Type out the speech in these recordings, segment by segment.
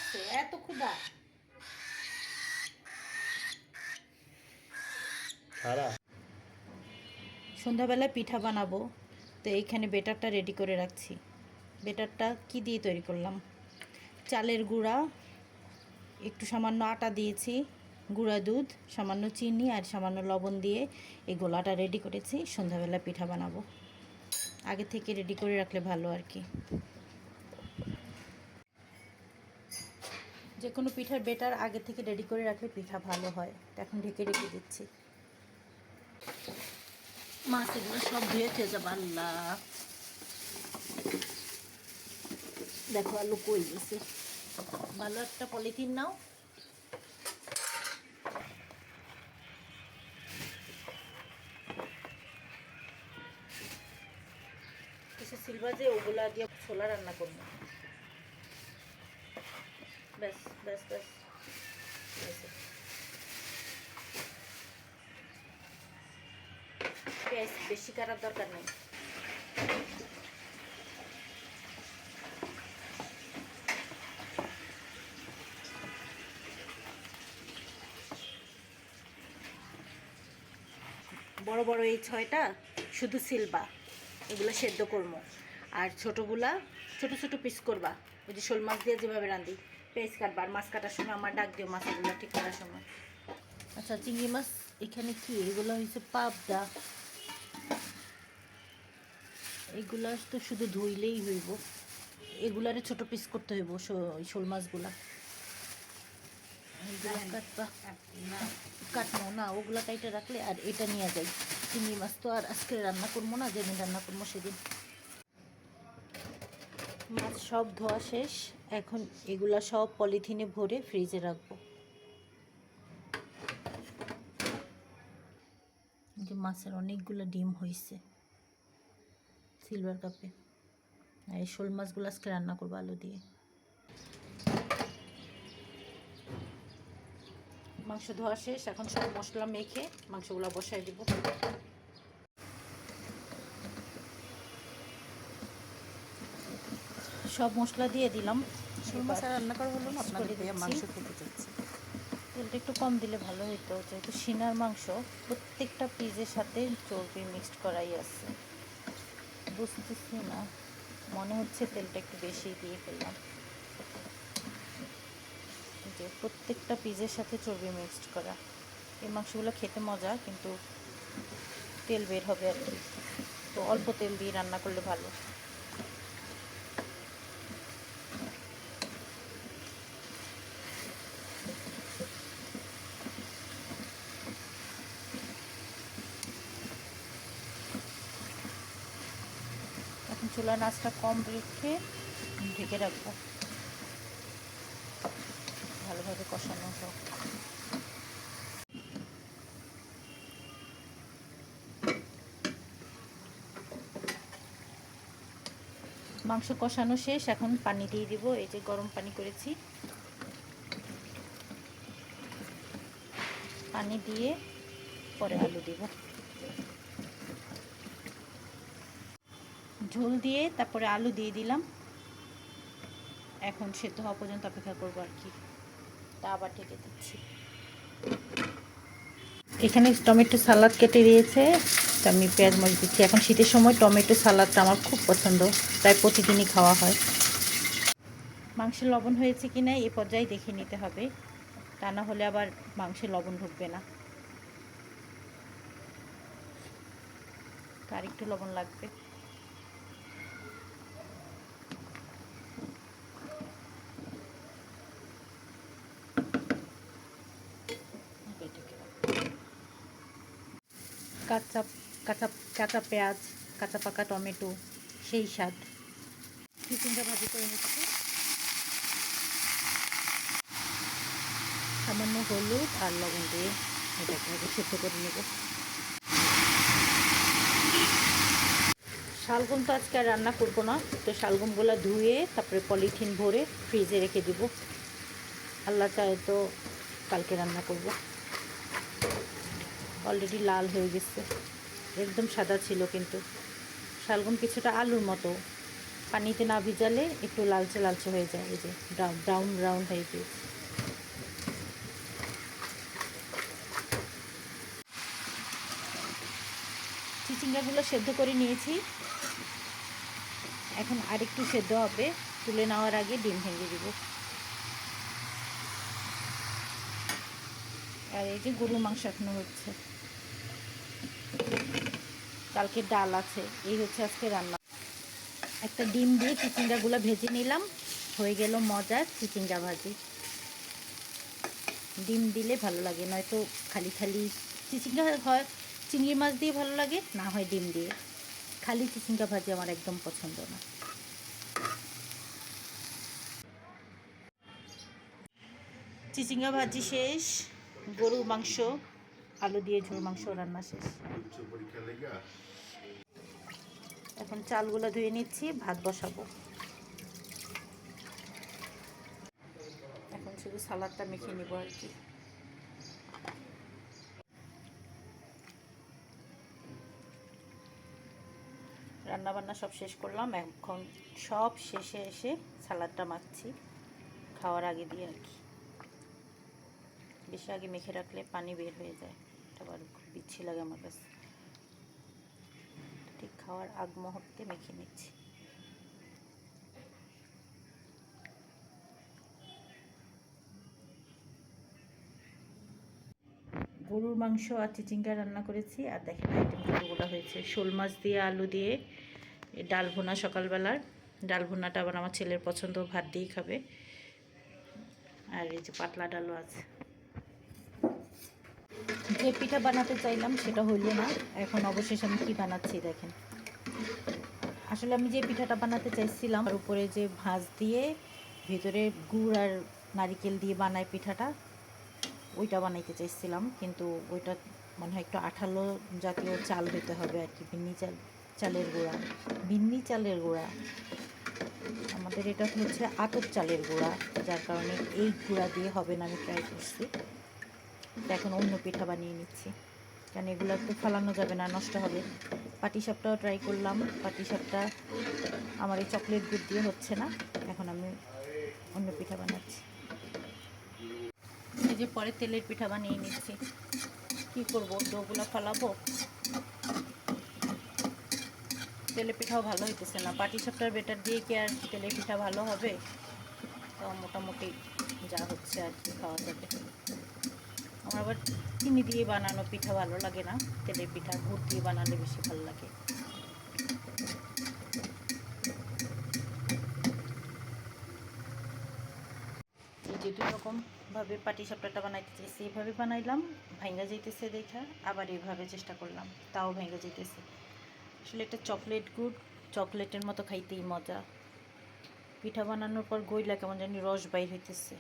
লাগছে এত ক্ষুধা সারা সন্ধ্যাবেলায় পিঠা বানাবো, তো এইখানে বেটারটা রেডি করে রাখছি। বেটারটা কি দিয়ে তৈরি করলাম? চালের গুঁড়া, একটু সামান্য আটা দিয়েছি, গুঁড়া দুধ, সামান্য চিনি আর সামান্য লবণ দিয়ে এই গোলাটা রেডি করেছি। সন্ধ্যাবেলা পিঠা বানাবো, আগে থেকে রেডি করে রাখলে ভালো আর কি। যে কোনো পিঠার বেটার আগে থেকে রেডি করে রাখলে পিঠা ভালো হয়। এখন ঢেকে রেখে দিচ্ছি। মাছ এগুলো সব ধুয়ে খেয়ে যাবো। আল্লাহ, দেখো আলু কই গেছে। ভালো একটা পলিথিন নাও, কিছু সিলভার যে ওগুলা দিয়ে ছোলা রান্না করবো। ব্যাস ব্যাস ব্যাস, পেঁয়াজ বেশি কাটার দরকার নেই। বড় বড় এই 6টা শুধু সিলবা, এগুলো সেদ্ধ করবো। আর ছোটোগুলা ছোট ছোট পিস করবা, ওই যে শোল মাছ দিয়ে যেভাবে রাঁধি। পেঁয়াজ কাটবা, আর মাছ কাটার সময় আমার ডাক দিও মাছগুলো ঠিক করার সময়। আচ্ছা, চিংড়ি মাছ এখানে কি? এগুলো হচ্ছে পাবদা। এগুলা তো শুধু ধুইলেই হইব, এগুলারে ছোট পিস করতে হইব। শোল মাছগুলা কাটবো না, ওগুলা কাইটে রাখলে। আর এটা নিয়ে যাই, চিংড়ি মাছ তো আর আজকে রান্না করবো না, যেদিন রান্না করবো সেদিন। মাছ সব ধোয়া শেষ, এখন এগুলা সব পলিথিনে ভরে ফ্রিজে রাখবো। যে মাছের অনেকগুলো ডিম হয়েছে সিলভার কাপে। আর এই শোল মাছগুলো আজকে রান্না করবো আলু দিয়ে। মাংস ধোয়া শেষ, এখন সব মশলা মেখে মাংসগুলো বসাই দিব। সব মশলা দিয়ে দিলাম। শোল মাছ রান্না করা হলো না, আপনাদের ভাইয়া মাংস খেতে চাচ্ছে। তেলটা একটু কম দিলে ভালো হতো, যেহেতু সিনার মাংস প্রত্যেকটা পিসের সাথে চর্বি মিক্সড করাই আছে। বুঝতেছি না, মনে হচ্ছে তেলটা একটু বেশি দিয়ে ফেললাম। যে প্রত্যেকটা পিসের সাথে চর্বি মিক্সড করা, এই মাংসগুলো খেতে মজা, কিন্তু তেল বের হবে আর কি। তো অল্প তেল দিয়ে রান্না করলে ভালো। এখন চুলার আঁচটা কম রেখে ঢেকে রাখবো, ভালোভাবে কষানো হোক। মাংস কষানো শেষ, এখন পানি দিয়ে দিব। এই যে গরম পানি করেছি, পানি দিয়ে পরে আলু দিব। ঝোল দিয়ে তারপরে আলু দিয়ে দিলাম। এখন সেদ্ধ হওয়া পর্যন্ত অপেক্ষা করবো আর কি। তা আবার ঢেকে দিচ্ছি। এখানে টমেটো সালাদ কেটে দিয়েছে, আমি পেঁয়াজ মরিচ দিচ্ছি। এখন শীতের সময় টমেটো সালাদটা আমার খুব পছন্দ, প্রায় প্রতিদিনই খাওয়া হয়। মাংসে লবণ হয়েছে কি না এই পর্যায়ে দেখে নিতে হবে, তা না হলে আবার মাংসে লবণ ঢুকবে না। আর একটু লবণ লাগবে। কাঁচা কাঁচা কাঁচা পেঁয়াজ, কাঁচা পাকা টমেটো, সেই স্বাদ। চিকেনটা ভাজি করে নিচ্ছি। সামান্য হলুদ আর লবণ দিয়ে এটাকে সেদ্ধ করে নেব। শালগম তো আজকে আর রান্না করবো না, তো শালগমগুলো ধুয়ে তারপরে পলিথিন ভরে ফ্রিজে রেখে দিব। আল্লাহ চায় তো কালকে রান্না করব। অলরেডি লাল হয়ে গেছে, একদম সাদা ছিল, কিন্তু শালগম কিছুটা আলুর মতো, পানিতে না ভিজালে একটু লালচে লালচে হয়ে যায়, এই যে ব্রাউন ব্রাউন টাইপের। চিচিঙ্গাগুলো সেদ্ধ করে নিয়েছি, এখন আরেকটু সেদ্ধ হবে। তুলে নেওয়ার আগে ডিম ভেঙে দিব। আর এই যে গরুর মাংস এখনো হচ্ছে, কালকে ডাল আছে, এই হচ্ছে আজকে রান্না। একটা ডিম দিয়ে চিচিঙ্গাগুলো ভেজে নিলাম, হয়ে গেল মজার চিচিঙ্গা ভাজি। ডিম দিলে ভালো লাগে, নয়তো খালি খালি চিচিঙ্গা হয় চিংড়ি মাছ দিয়ে ভালো লাগে, না হয় ডিম দিয়ে। খালি চিচিঙ্গা ভাজি আমার একদম পছন্দ না। চিচিঙ্গা ভাজি শেষ, গরুর মাংস আলু দিয়ে ঝোল মাংস রান্না শেষ। এখন চালগুলো ধুয়ে নিচ্ছি, ভাত বসাবো। এখন শুধু সালাদটা মেখে নেবো আর কি। রান্নাবান্না সব শেষ করলাম, এখন সব শেষে এসে সালাদটা মাখছি খাওয়ার আগে দিয়ে আর কি। বেশি আগে মেখে রাখলে পানি বের হয়ে যায়, এটা আবার খুব বিচ্ছি লাগে আমার কাছে। ঠিক খাওয়ার আগ মুহূর্তে মেখে নিচ্ছি। গরুর মাংস আর চিচিঙ্গা রান্না করেছি, আর দেখেন আইটেম কতগুলো হয়েছে। শোল মাছ দিয়ে আলু দিয়ে ডাল ভুনা, সকালবেলার ডাল ভুনাটা আবার আমার ছেলের পছন্দ, ভাত দিয়েই খাবে। আর এই যে পাতলা ডালও আছে। যে পিঠা বানাতে চাইলাম সেটা হইল না, এখন অবশেষে আমি কী বানাচ্ছি দেখেন। আসলে আমি যে পিঠাটা বানাতে চাইছিলাম, তার উপরে যে ভাঁজ দিয়ে ভেতরে গুড় আর নারিকেল দিয়ে বানায় পিঠাটা, ওইটা বানাইতে চাইছিলাম, কিন্তু ওইটা মনে হয় একটু আঠালো জাতীয় চাল হইতে হবে আর কি, চালের গুঁড়া, বিন্নি চালের গুঁড়া। আমাদের এটা হচ্ছে আতপ চালের গুঁড়া, যার কারণে এই গুঁড়া দিয়ে হবে না। আমি ট্রাই করছি, এখন অন্য পিঠা বানিয়ে নিচ্ছি, কারণ এগুলো একটু ফালানো যাবে না, নষ্ট হবে। পাটিসাপটাও ট্রাই করলাম, পাটিসাপটা আমার এই চকলেট গুড় দিয়ে হচ্ছে না, এখন আমি অন্য পিঠা বানাচ্ছি। এই যে পরে তেলের পিঠা বানিয়ে নিচ্ছি, কী করবো, ডোগুলো ফালাবো। তেলের পিঠাও ভালো হইতেছে না, পাটিসাপটার বেটার দিয়ে কি আর তেলের পিঠা ভালো হবে? তো মোটামুটি যা হচ্ছে আর কি খাওয়া যাবে। আমার আবার চিনি দিয়ে বানানো পিঠা ভালো লাগে না, তেলের পিঠা গুড় দিয়ে বানালে বেশি ভালো লাগে। এই যে দুই রকমভাবে পাটিসাপটাটা বানাইতে চাইছি, এইভাবে বানাইলাম, ভাঙ্গা যাইতেছে দেখা, আবার এইভাবে চেষ্টা করলাম, তাও ভেঙে যাইতেছে। আসলে এটা চকলেট গুড়, চকলেটের মতো খাইতেই মজা। পিঠা বানানোর পর গইলা কেমন জানি রস বাইর হইতেছে,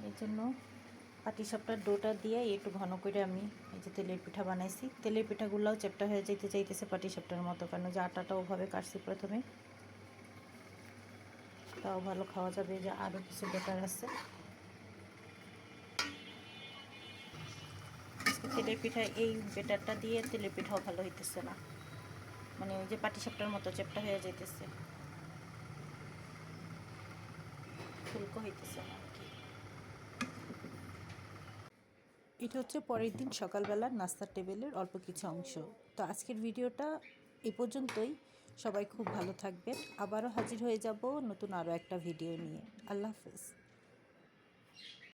এই জন্য পাটিসাপটার ডোটা দিয়ে একটু ঘন করে আমি এই যে তেলের পিঠা বানাইছি। তেলের পিঠাগুলোও চ্যাপ্টা হয়ে যাইতে চাইতেছে পাটিসাপটার মতো, কারণ যে আটাটা ওভাবে কাটছি প্রথমে, তাও ভালো খাওয়া যাবে। যে আরও কিছু বেটার আছে। তেলের পিঠা এই বেটারটা দিয়ে তেলের পিঠাও ভালো হইতেছে না, মানে ওই যে পাটিসাপটার মতো চ্যাপ্টা হয়ে যাইতেছে, ফুলকো হইতেছে না আর কি। এটা হচ্ছে পরের দিন সকালবেলার নাস্তার টেবিলের অল্প কিছু অংশ। তো আজকের ভিডিওটা এ পর্যন্তই। সবাই খুব ভালো থাকবেন, আবারও হাজির হয়ে যাব নতুন আরও একটা ভিডিও নিয়ে। আল্লাহ হাফেজ।